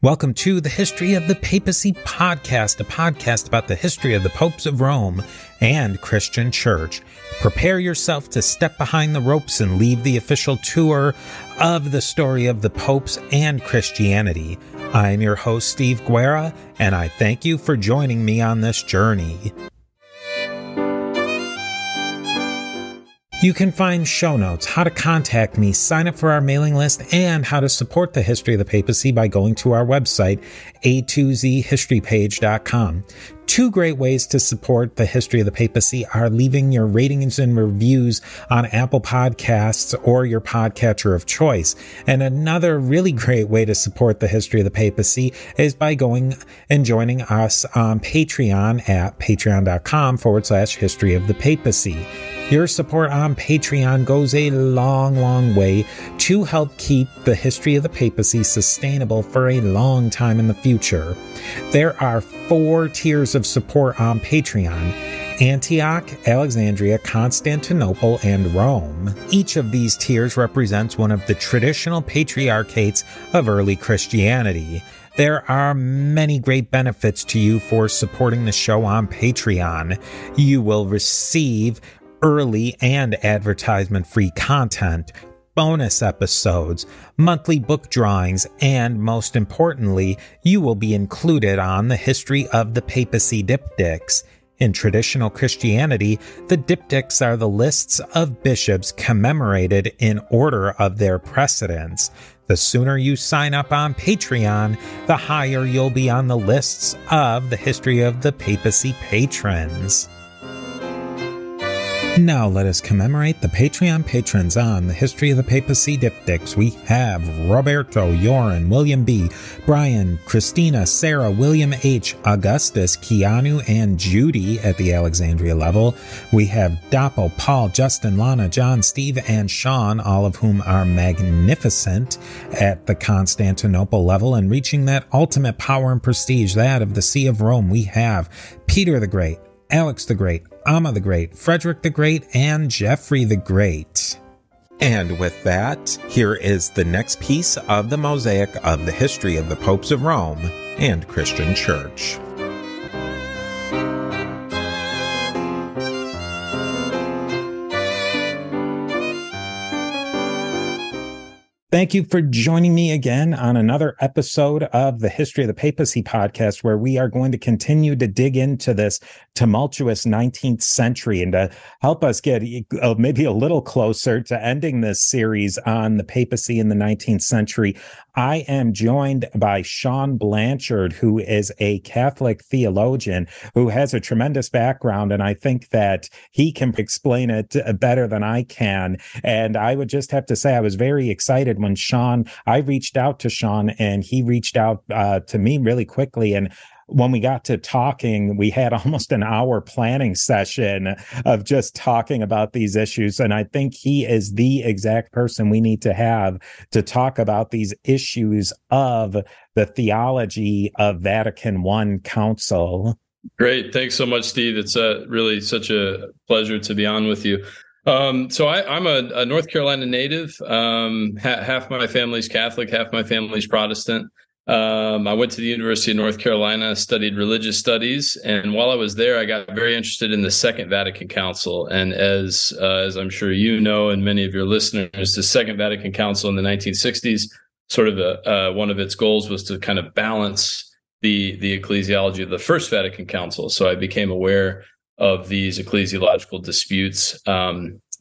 Welcome to the History of the Papacy podcast, a podcast about the history of the popes of Rome and Christian Church. Prepare yourself to step behind the ropes and leave the official tour of the story of the popes and Christianity. I'm your host, Steve Guerra, and I thank you for joining me on this journey. You can find show notes, how to contact me, sign up for our mailing list, and how to support the History of the Papacy by going to our website, a2zhistorypage.com. Two great ways to support the History of the Papacy are leaving your ratings and reviews on Apple Podcasts or your podcatcher of choice. And another really great way to support the History of the Papacy is by going and joining us on Patreon at patreon.com/History of the Papacy. Your support on Patreon goes a long, long way to help keep the History of the Papacy sustainable for a long time in the future. There are 4 tiers of support on Patreon: Antioch, Alexandria, Constantinople, and Rome. Each of these tiers represents one of the traditional patriarchates of early Christianity. There are many great benefits to you for supporting the show on Patreon. You will receive early and advertisement-free content, bonus episodes, monthly book drawings, and most importantly, you will be included on the History of the Papacy diptychs. In traditional Christianity, the diptychs are the lists of bishops commemorated in order of their precedence. The sooner you sign up on Patreon, the higher you'll be on the lists of the History of the Papacy patrons. Now let us commemorate the Patreon patrons on the History of the Papacy diptychs. We have Roberto, Joran, William B., Brian, Christina, Sarah, William H., Augustus, Keanu, and Judy at the Alexandria level. We have Dapo, Paul, Justin, Lana, John, Steve, and Sean, all of whom are magnificent at the Constantinople level and reaching that ultimate power and prestige, that of the See of Rome. We have Peter the Great, Alex the Great, Amma the Great, Frederick the Great, and Geoffrey the Great. And with that, here is the next piece of the mosaic of the history of the popes of Rome and Christian Church. Thank you for joining me again on another episode of the History of the Papacy podcast, where we are going to continue to dig into this tumultuous 19th century and to help us get maybe a little closer to ending this series on the papacy in the 19th century. I am joined by Sean Blanchard, who is a Catholic theologian who has a tremendous background, and I think that he can explain it better than I can. And I would just have to say I was very excited when I reached out to Sean, and he reached out to me really quickly. And when we got to talking, we had almost an hour planning session of just talking about these issues. And I think he is the exact person we need to have to talk about these issues of the theology of Vatican I Council. Great. Thanks so much, Steve. It's really such a pleasure to be on with you. So I'm a North Carolina native. Half my family's Catholic, half my family's Protestant. I went to the University of North Carolina, studied religious studies, and while I was there, I got very interested in the Second Vatican Council. And as I'm sure you know, and many of your listeners, the Second Vatican Council in the 1960s, sort of one of its goals was to kind of balance the ecclesiology of the First Vatican Council. So I became aware of these ecclesiological disputes.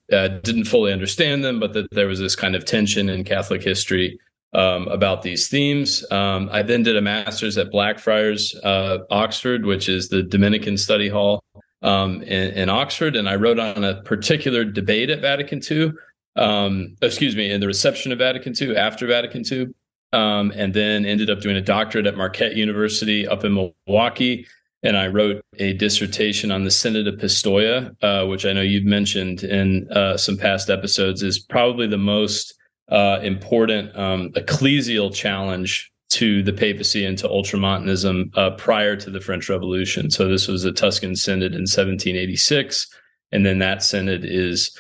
Didn't fully understand them, but that there was this kind of tension in Catholic history about these themes. I then did a master's at Blackfriars, Oxford, which is the Dominican study hall in Oxford. And I wrote on a particular debate at Vatican II, in the reception of Vatican II, after Vatican II, and then ended up doing a doctorate at Marquette University up in Milwaukee. And I wrote a dissertation on the Synod of Pistoia, which I know you've mentioned in some past episodes, is probably the most important ecclesial challenge to the papacy and to Ultramontanism prior to the French Revolution. So this was a Tuscan Synod in 1786, and then that Synod is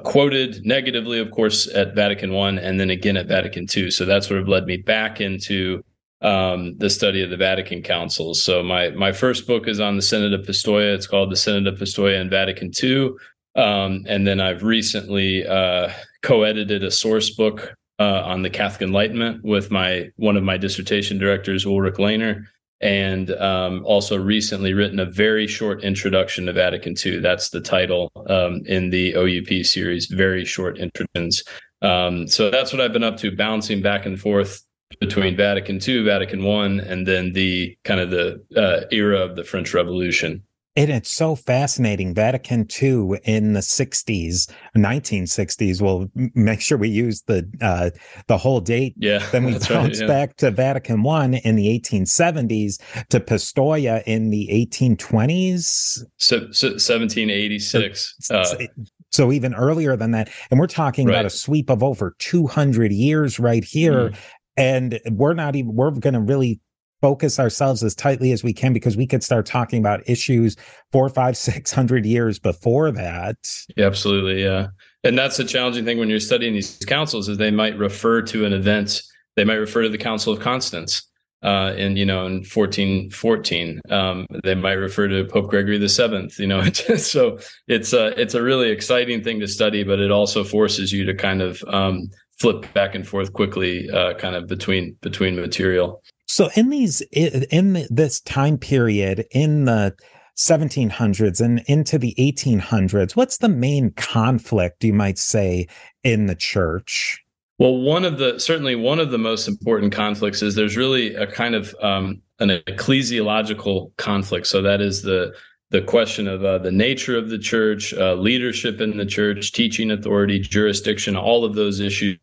quoted negatively, of course, at Vatican I, and then again at Vatican II. So that sort of led me back into the study of the Vatican councils. So my first book is on the Synod of Pistoia. It's called the Synod of Pistoia and Vatican II. And then I've recently co-edited a source book on the Catholic Enlightenment with one of my dissertation directors, Ulrich Lehner, and also recently written a very short introduction to Vatican II. That's the title in the OUP series, Very Short Introductions. So that's what I've been up to, bouncing back and forth between Vatican II, Vatican I, and then the kind of the era of the French Revolution. And it's so fascinating. Vatican II in the 60s, 1960s. We'll make sure we use the whole date. Yeah, then we bounce back to Vatican I in the 1870s, to Pistoia in the 1820s. So 1786. So even earlier than that. And we're talking about a sweep of over 200 years right here. And we're going to really focus ourselves as tightly as we can, because we could start talking about issues 400, 500, 600 years before that. Yeah, absolutely. Yeah. And that's the challenging thing when you're studying these councils, is they might refer to an event. They might refer to the Council of Constance in 1414. They might refer to Pope Gregory VII, so it's a really exciting thing to study, but it also forces you to kind of flip back and forth quickly, kind of between material. So in this time period, in the 1700s and into the 1800s, what's the main conflict, you might say, in the church? Well, certainly one of the most important conflicts is there's really a kind of an ecclesiological conflict. So that is the question of the nature of the church, leadership in the church, teaching authority, jurisdiction. All of those issues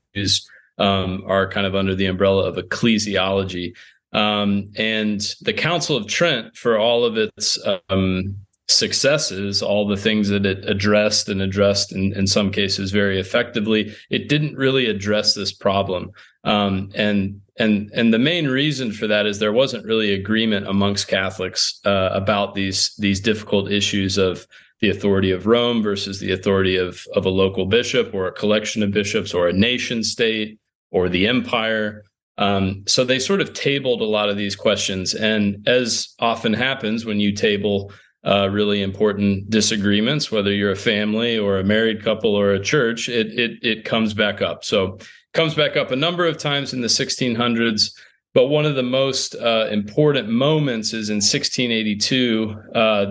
are kind of under the umbrella of ecclesiology. And the Council of Trent, for all of its successes, all the things that it addressed in some cases very effectively, it didn't really address this problem. And the main reason for that is there wasn't really agreement amongst Catholics about these difficult issues of the authority of Rome versus the authority of a local bishop or a collection of bishops or a nation state or the empire. So they sort of tabled a lot of these questions. And as often happens when you table really important disagreements, whether you're a family or a married couple or a church, it comes back up. So it comes back up a number of times in the 1600s. But one of the most important moments is in 1682,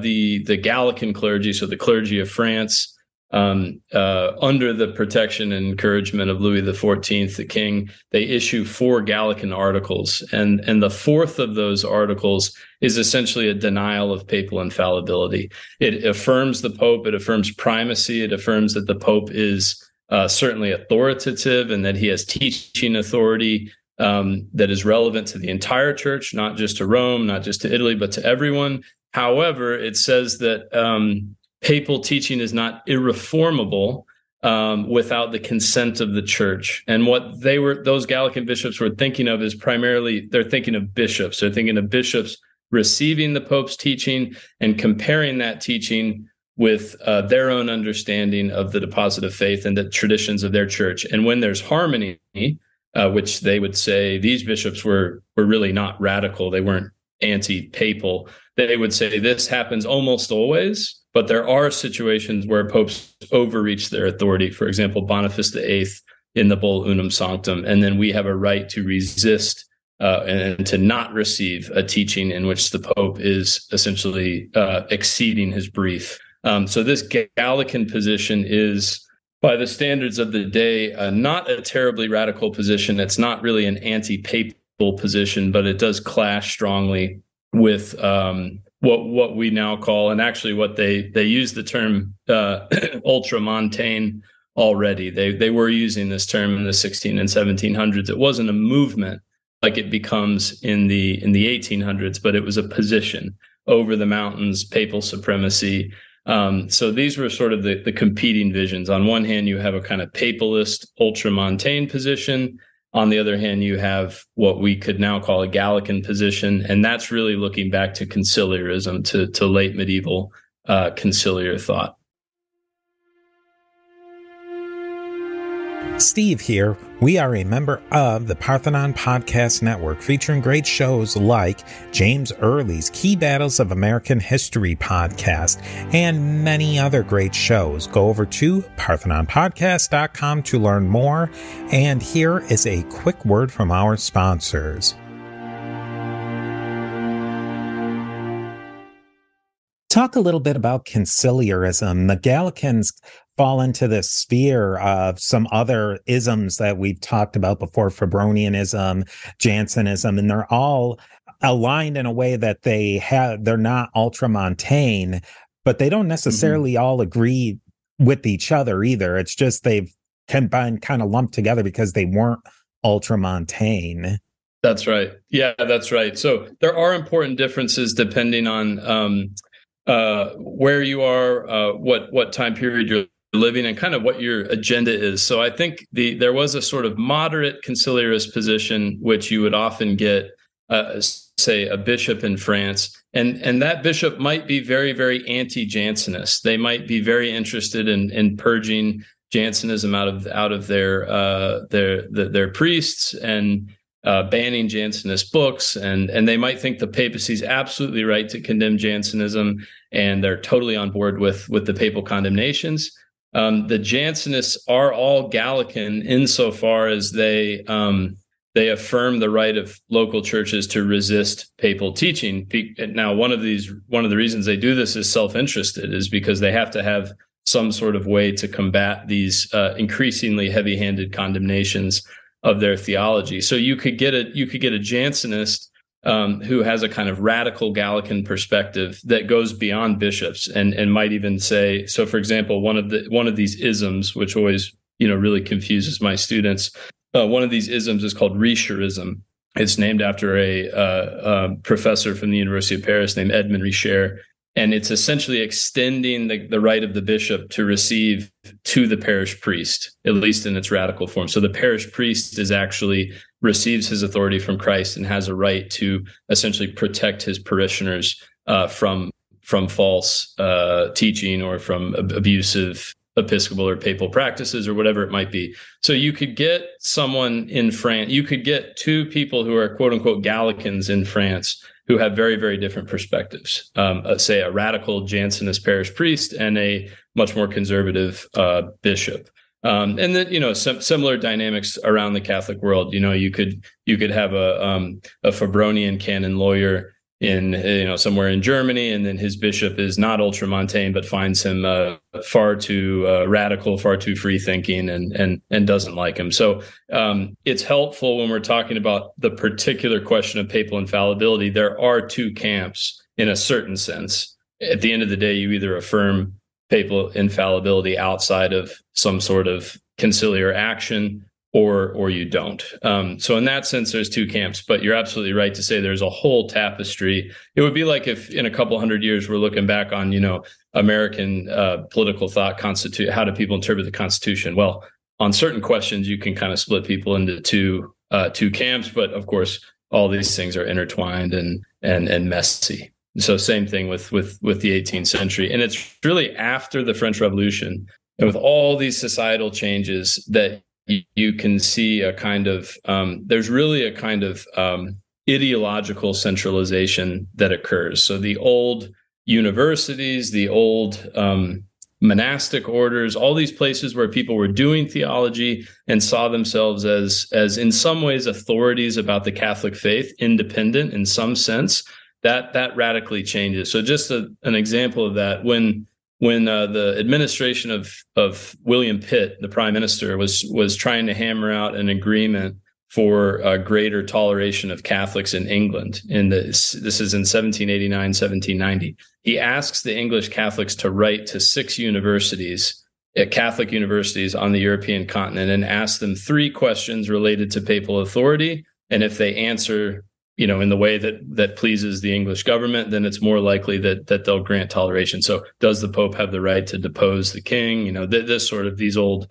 the Gallican clergy, so the clergy of France, under the protection and encouragement of Louis XIV, the king, they issue 4 Gallican articles. And the fourth of those articles is essentially a denial of papal infallibility. It affirms the Pope, it affirms primacy, it affirms that the Pope is certainly authoritative and that he has teaching authority that is relevant to the entire church, not just to Rome, not just to Italy, but to everyone. However, it says that papal teaching is not irreformable without the consent of the church. And what those Gallican bishops were thinking of is primarily, they're thinking of bishops. They're thinking of bishops receiving the Pope's teaching and comparing that teaching with their own understanding of the deposit of faith and the traditions of their church. And when there's harmony, which they would say these bishops were really not radical, they weren't anti-papal, they would say this happens almost always, but there are situations where popes overreach their authority. For example, Boniface VIII in the bull Unum Sanctum, and then we have a right to resist and to not receive a teaching in which the Pope is essentially exceeding his brief. So this Gallican position is, by the standards of the day, not a terribly radical position. It's not really an anti-papal position, but it does clash strongly with what we now call, and actually what they use the term ultramontane already. They were using this term in the 16 and 1700s. It wasn't a movement like it becomes in the 1800s, but it was a position over the mountains, papal supremacy. So these were sort of the competing visions. On one hand, you have a kind of papalist ultramontane position. On the other hand, you have what we could now call a Gallican position, and that's really looking back to conciliarism, to late medieval conciliar thought. Steve here. We are a member of the Parthenon Podcast Network, featuring great shows like James Early's Key Battles of American History podcast and many other great shows. Go over to parthenonpodcast.com to learn more. And here is a quick word from our sponsors. Talk a little bit about conciliarism. The Gallicans fall into the sphere of some other isms that we've talked about before, Febronianism, Jansenism, and they're all aligned in a way that they're not ultramontane, but they don't necessarily all agree with each other either. It's just they've been kind of lumped together because they weren't ultramontane. That's right. Yeah, that's right. So there are important differences depending on where you are, what time period you're living, and kind of what your agenda is. So I think there was a sort of moderate conciliarist position, which you would often get, say, a bishop in France, and that bishop might be very, very anti-Jansenist. They might be very interested in purging Jansenism out of their priests and banning Jansenist books, and they might think the papacy is absolutely right to condemn Jansenism, and they're totally on board with the papal condemnations. The Jansenists are all Gallican insofar as they affirm the right of local churches to resist papal teaching. Now, one of the reasons they do this is self-interested, is because they have to have some sort of way to combat these increasingly heavy-handed condemnations of their theology. So you could get a Jansenist who has a kind of radical Gallican perspective that goes beyond bishops and might even say, so for example, one of these isms, which always really confuses my students, one of these isms is called Richerism. It's named after a professor from the University of Paris named Edmond Richer, and it's essentially extending the right of the bishop to receive to the parish priest, at least in its radical form. So the parish priest receives his authority from Christ and has a right to essentially protect his parishioners from false teaching or from abusive episcopal or papal practices or whatever it might be. So you could get someone in France, you could get two people who are quote unquote Gallicans in France who have very, very different perspectives. Say a radical Jansenist parish priest and a much more conservative bishop. And then, similar dynamics around the Catholic world. You could have a Febronian canon lawyer in somewhere in Germany, and then his bishop is not ultramontane, but finds him far too radical, far too free thinking, and doesn't like him. So it's helpful when we're talking about the particular question of papal infallibility. There are two camps in a certain sense. At the end of the day, you either affirm papal infallibility outside of some sort of conciliar action, or you don't. So in that sense, there's two camps, but you're absolutely right to say there's a whole tapestry. It would be like if in a couple hundred years, we're looking back on, American political thought, how do people interpret the Constitution? Well, on certain questions, you can kind of split people into two camps, but of course, all these things are intertwined and messy. So same thing with the 18th century. And it's really after the French Revolution and with all these societal changes that you can see a kind of, there's really a kind of ideological centralization that occurs. So the old universities, the old monastic orders, all these places where people were doing theology and saw themselves as in some ways authorities about the Catholic faith, independent in some sense, that radically changes. So just an example of that, when the administration of William Pitt, the prime minister, was trying to hammer out an agreement for a greater toleration of Catholics in England, this is in 1789, 1790, he asks the English Catholics to write to 6 universities, Catholic universities on the European continent, and ask them 3 questions related to papal authority. And if they answer in the way that pleases the English government, then it's more likely that they'll grant toleration. So does the Pope have the right to depose the king? This sort of these old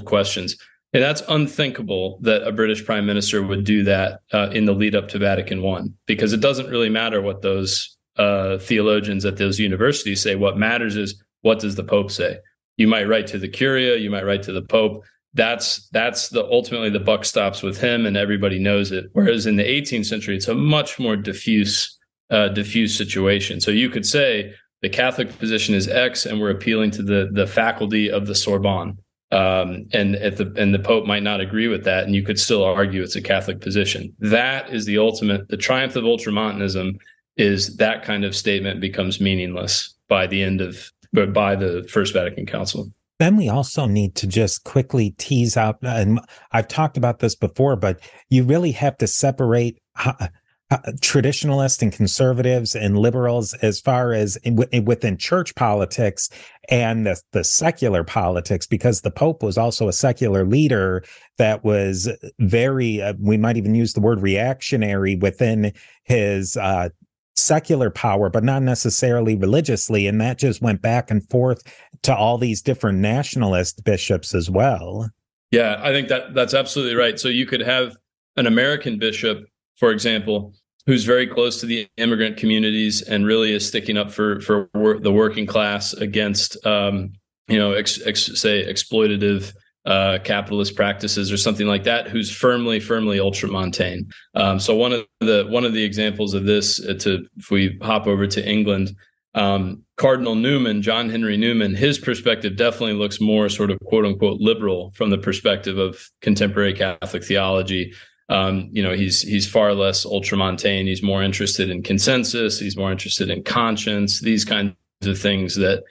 questions. And that's unthinkable that a British prime minister would do that in the lead up to Vatican I, because it doesn't really matter what those theologians at those universities say. What matters is, what does the Pope say? You might write to the Curia, you might write to the Pope, that's ultimately the buck stops with him, and everybody knows it. Whereas in the 18th century, it's a much more diffuse situation. So you could say the Catholic position is X, and we're appealing to the faculty of the Sorbonne. And the Pope might not agree with that, and you could still argue it's a Catholic position. That is the triumph of Ultramontanism is that kind of statement becomes meaningless by the First Vatican Council. Then we also need to just quickly tease out, and I've talked about this before, but you really have to separate traditionalists and conservatives and liberals as far as within church politics and the secular politics, because the Pope was also a secular leader that was very, we might even use the word reactionary within his secular power, but not necessarily religiously. And that just went back and forth to all these different nationalist bishops as well. Yeah, I think that's absolutely right. So you could have an American bishop, for example, who's very close to the immigrant communities and really is sticking up for the working class against, say exploitative capitalist practices or something like that, who's firmly ultramontane. So one of the examples of this, if we hop over to England, Cardinal Newman, John Henry Newman, his perspective definitely looks more sort of quote unquote liberal from the perspective of contemporary Catholic theology. He's far less ultramontane. He's more interested in consensus. He's more interested in conscience, these kinds of things that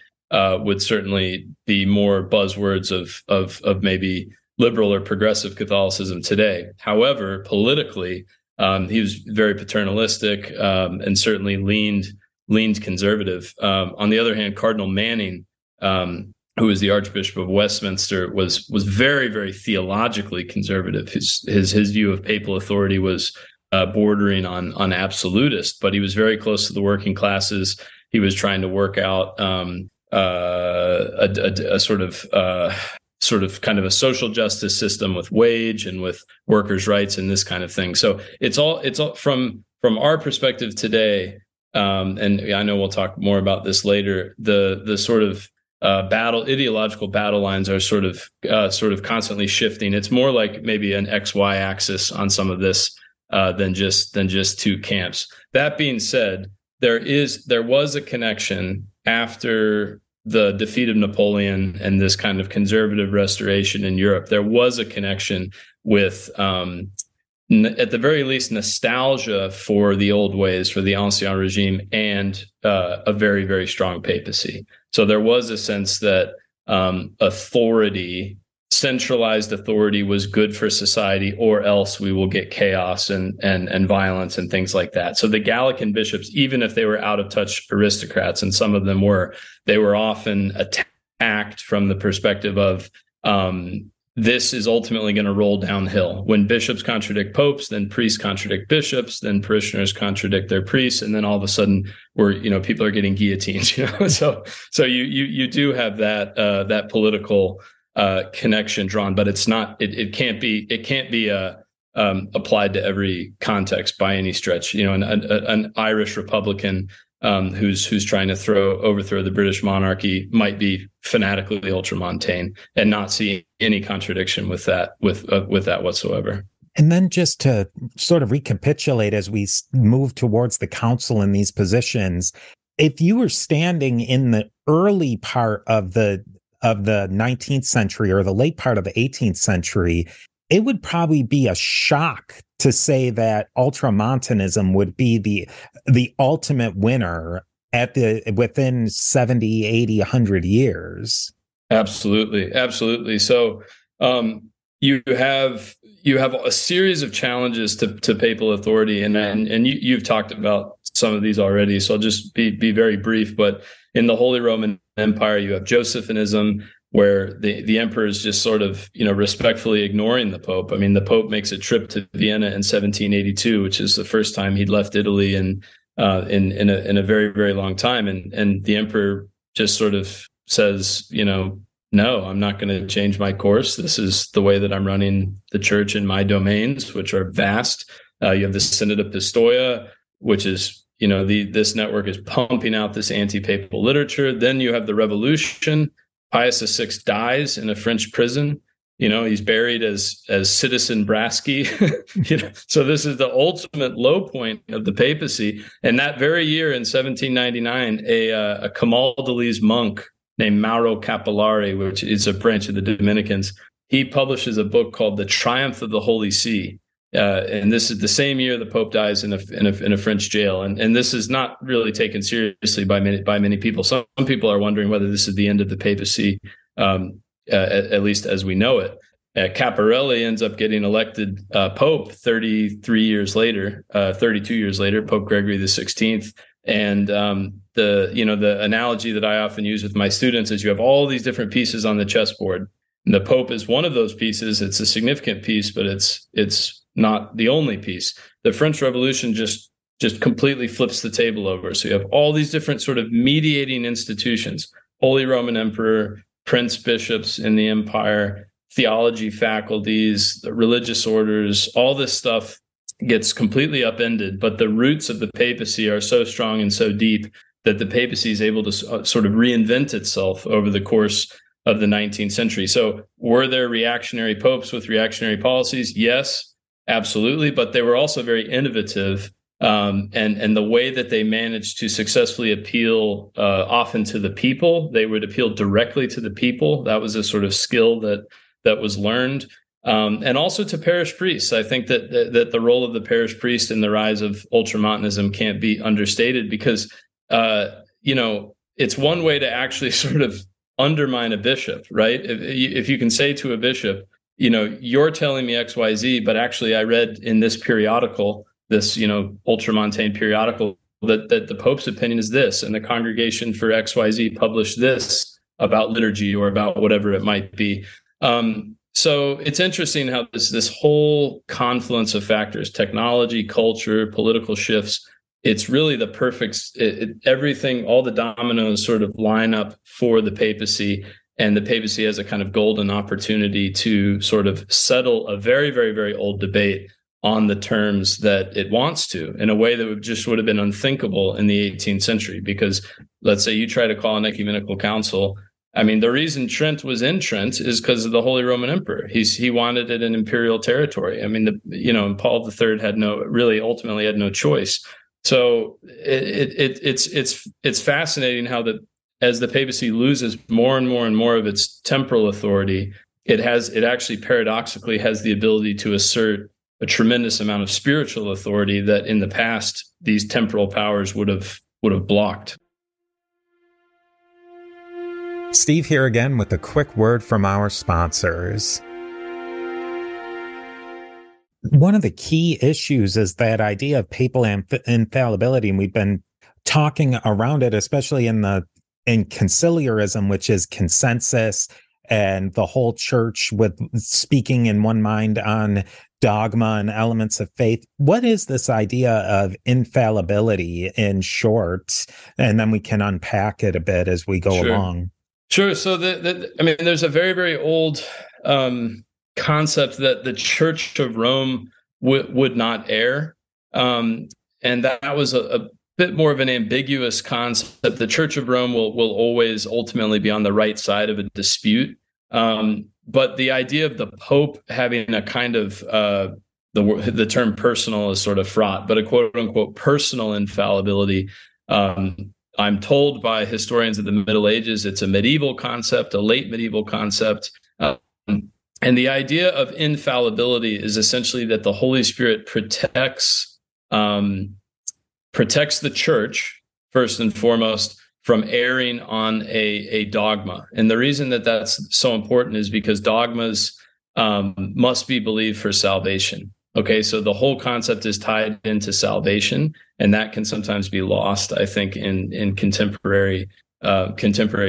would certainly be more buzzwords of maybe liberal or progressive Catholicism today. However, politically, he was very paternalistic and certainly leaned conservative. On the other hand, Cardinal Manning, who was the Archbishop of Westminster, was very, very theologically conservative. His view of papal authority was bordering on absolutist, but he was very close to the working classes. He was trying to work out a sort of kind of a social justice system with wage and with workers' rights and this kind of thing. So it's all from our perspective today. And I know we'll talk more about this later. The sort of ideological battle lines are sort of constantly shifting. It's more like maybe an XY axis on some of this than just two camps. That being said, there was a connection after the defeat of Napoleon and this kind of conservative restoration in Europe. There was a connection with, at the very least, nostalgia for the old ways, for the Ancien Regime, and a very, very strong papacy. So there was a sense that centralized authority was good for society, or else we will get chaos and violence and things like that. So the Gallican bishops, even if they were out of touch aristocrats, and some of them they were often attacked from the perspective of this is ultimately going to roll downhill. When bishops contradict popes, then priests contradict bishops, then parishioners contradict their priests, and then all of a sudden people are getting guillotines. So you do have that political connection drawn, but it's not. It can't be applied to every context by any stretch. An Irish Republican who's trying to overthrow the British monarchy might be fanatically ultramontane and not see any contradiction with that whatsoever. And then just to sort of recapitulate as we move towards the council in these positions, if you were standing in the early part of the 19th century or the late part of the 18th century, it would probably be a shock to say that ultramontanism would be the ultimate winner within 70, 80, 100 years. Absolutely. So you have a series of challenges to papal authority, and you've talked about some of these already. So I'll just be very brief. But in the Holy Roman Empire, you have Josephinism, where the emperor is just sort of, respectfully ignoring the Pope. I mean, the Pope makes a trip to Vienna in 1782, which is the first time he'd left Italy in a very, very long time. And the emperor just sort of says, no, I'm not going to change my course. This is the way that I'm running the church in my domains, which are vast. You have the Synod of Pistoia, which is, this network is pumping out this anti-papal literature. Then you have the Revolution. Pius VI dies in a French prison. He's buried as Citizen Brasky. So this is the ultimate low point of the papacy. And that very year in 1799, a Camaldolese monk named Mauro Capillari, which is a branch of the Dominicans, he publishes a book called The Triumph of the Holy See. And this is the same year the Pope dies in a French jail, and this is not really taken seriously by many people. Some people are wondering whether this is the end of the papacy, at least as we know it. Caparelli ends up getting elected Pope 32 years later, Pope Gregory the 16th. And the analogy that I often use with my students is you have all these different pieces on the chessboard. And the Pope is one of those pieces. It's a significant piece, but it's not the only piece. The French Revolution just completely flips the table over. So you have all these different sort of mediating institutions: Holy Roman Emperor, prince bishops in the empire, theology faculties, the religious orders. All this stuff gets completely upended, but the roots of the papacy are so strong and so deep that the papacy is able to sort of reinvent itself over the course of the 19th century. So were there reactionary popes with reactionary policies? Yes, absolutely. But they were also very innovative. And the way that they managed to successfully appeal often to the people, they would appeal directly to the people. That was a sort of skill that was learned. And also to parish priests. I think that the role of the parish priest in the rise of Ultramontanism can't be understated, because it's one way to actually sort of undermine a bishop, right? If you can say to a bishop, you're telling me XYZ, but actually I read in this periodical, this Ultramontane periodical, that the Pope's opinion is this, and the Congregation for XYZ published this about liturgy or about whatever it might be. So it's interesting how this whole confluence of factors, technology, culture, political shifts, it's really the perfect, everything, all the dominoes sort of line up for the papacy, and the papacy has a kind of golden opportunity to sort of settle a very, very, very old debate on the terms that it wants to, in a way that would have been unthinkable in the 18th century. Because let's say you try to call an ecumenical council. I mean, the reason Trent was in Trent is because of the Holy Roman Emperor. He wanted it in imperial territory. I mean, Paul III ultimately had no choice. So it's fascinating how as the papacy loses more and more and more of its temporal authority, it actually paradoxically has the ability to assert a tremendous amount of spiritual authority that in the past these temporal powers would have blocked. Steve here again with a quick word from our sponsors. One of the key issues is that idea of papal infallibility, and we've been talking around it, especially in conciliarism, which is consensus, and the whole church with speaking in one mind on dogma and elements of faith. What is this idea of infallibility in short? And then we can unpack it a bit as we go along. Sure. So there's a very, very old concept that the Church of Rome would not err. And that was a bit more of an ambiguous concept. The Church of Rome will always ultimately be on the right side of a dispute. But the idea of the Pope having a kind of, the term personal is sort of fraught, but a quote unquote personal infallibility, I'm told by historians of the Middle Ages, it's a medieval concept, a late medieval concept. And the idea of infallibility is essentially that the Holy Spirit protects the church, first and foremost, from erring on a dogma. And the reason that that's so important is because dogmas must be believed for salvation. Okay, so the whole concept is tied into salvation, and that can sometimes be lost, I think, in contemporary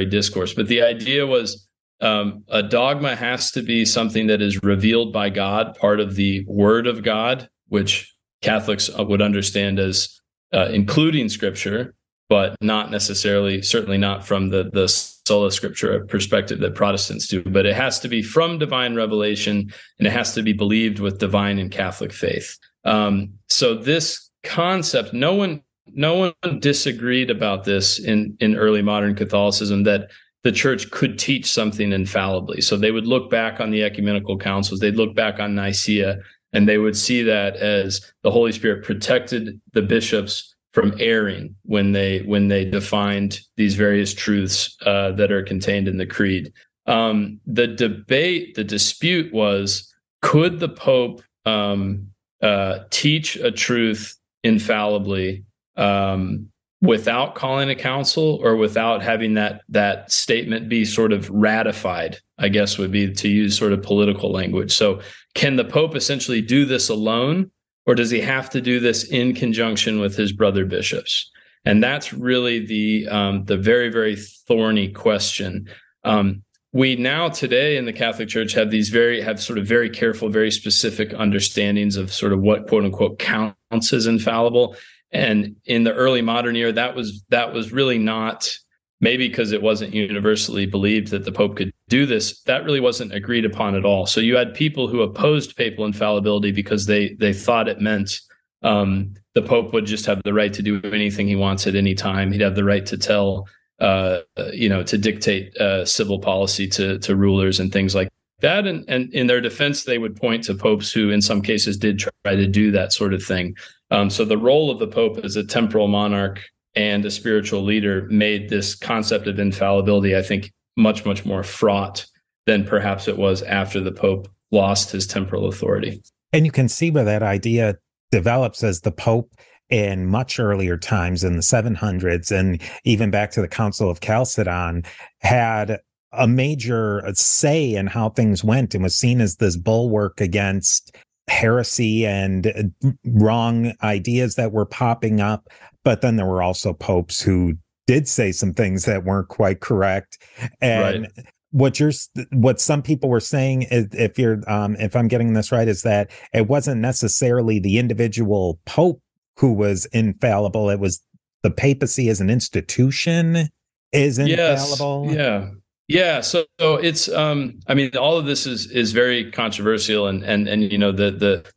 discourse. But the idea was a dogma has to be something that is revealed by God, part of the Word of God, which Catholics would understand as including Scripture, but not necessarily, certainly not from the sola scriptura perspective that Protestants do. But it has to be from divine revelation, and it has to be believed with divine and Catholic faith. So this concept, no one disagreed about this in early modern Catholicism, that the church could teach something infallibly. So they would look back on the ecumenical councils, they'd look back on Nicaea, and they would see that as the Holy Spirit protected the bishops from erring when they defined these various truths that are contained in the creed. The dispute was, could the Pope teach a truth infallibly without calling a council, or without having that statement be sort of ratified, I guess would be to use sort of political language. So can the Pope essentially do this alone, or does he have to do this in conjunction with his brother bishops? And that's really the very, very thorny question. We now today in the Catholic Church have sort of very careful, very specific understandings of sort of what quote unquote counts as infallible. And in the early modern era, that was really not, maybe because it wasn't universally believed that the Pope could do this, that really wasn't agreed upon at all. So you had people who opposed papal infallibility because they thought it meant the Pope would just have the right to do anything he wants at any time. He'd have the right to tell, to dictate civil policy to rulers and things like that. And in their defense, they would point to popes who, in some cases, did try to do that sort of thing. So the role of the Pope as a temporal monarch and a spiritual leader made this concept of infallibility, I think, much, much more fraught than perhaps it was after the Pope lost his temporal authority. And you can see where that idea develops as the Pope in much earlier times in the 700s and even back to the Council of Chalcedon had a major say in how things went and was seen as this bulwark against heresy and wrong ideas that were popping up. But then there were also popes who did say some things that weren't quite correct. And what some people were saying is, if I'm getting this right, is that it wasn't necessarily the individual pope who was infallible. It was the papacy as an institution is infallible. Yes. Yeah. So it's, all of this is very controversial and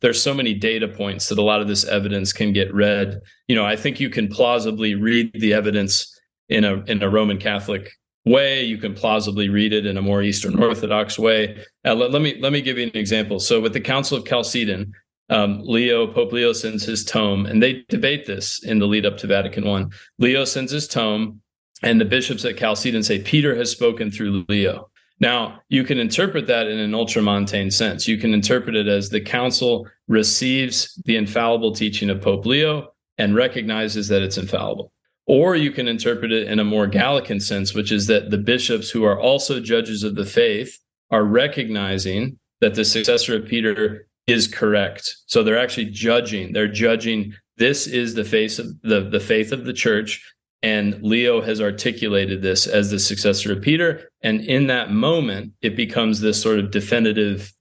there's so many data points that a lot of this evidence can get read. I think you can plausibly read the evidence in a Roman Catholic way. You can plausibly read it in a more Eastern Orthodox way. Let me give you an example. So with the Council of Chalcedon, Pope Leo sends his tome, and they debate this in the lead up to Vatican I. Leo sends his tome, and the bishops at Chalcedon say, Peter has spoken through Leo. Now, you can interpret that in an ultramontane sense. You can interpret it as the council receives the infallible teaching of Pope Leo and recognizes that it's infallible. Or you can interpret it in a more Gallican sense, which is that the bishops who are also judges of the faith are recognizing that the successor of Peter is correct. So they're actually judging. They're judging this is the faith of the faith of the church. And Leo has articulated this as the successor of Peter. And in that moment, it becomes this sort of definitive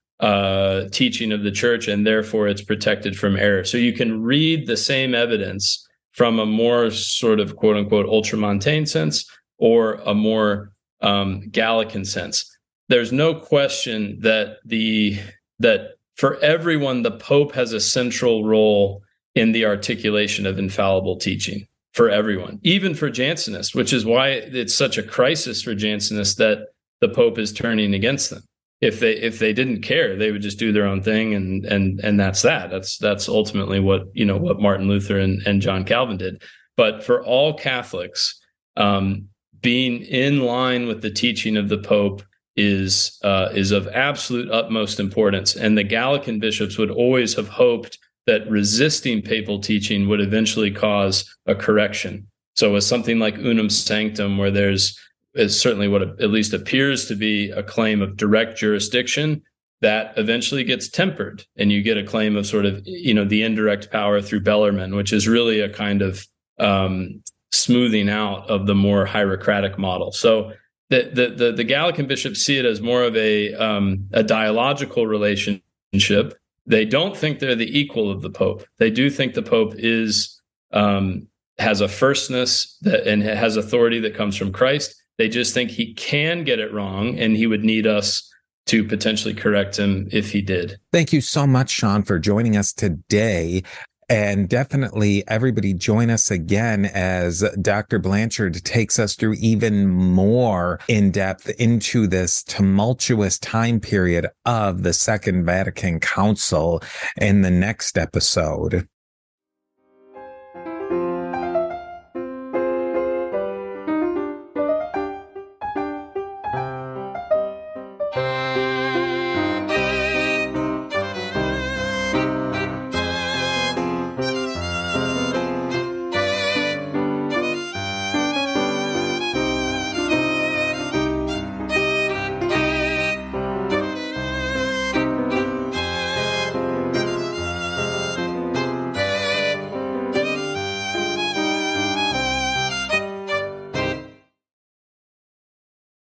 teaching of the church, and therefore it's protected from error. So you can read the same evidence from a more sort of quote unquote ultramontane sense or a more Gallican sense. There's no question that for everyone, the Pope has a central role in the articulation of infallible teaching. For everyone, even for Jansenists, which is why it's such a crisis for Jansenists that the Pope is turning against them. If they didn't care, they would just do their own thing, and that's that. That's ultimately what Martin Luther and John Calvin did. But for all Catholics, being in line with the teaching of the Pope is of absolute utmost importance. And the Gallican bishops would always have hoped that resisting papal teaching would eventually cause a correction. So with something like unum sanctum, where is certainly what at least appears to be a claim of direct jurisdiction, that eventually gets tempered, and you get a claim of sort of, the indirect power through Bellarmine, which is really a kind of smoothing out of the more hierocratic model. So the Gallican bishops see it as more of a dialogical relationship. They don't think they're the equal of the Pope. They do think the Pope has a firstness and has authority that comes from Christ. They just think he can get it wrong, and he would need us to potentially correct him if he did. Thank you so much, Sean, for joining us today. And definitely everybody join us again as Dr. Blanchard takes us through even more in depth into this tumultuous time period of the Second Vatican Council in the next episode.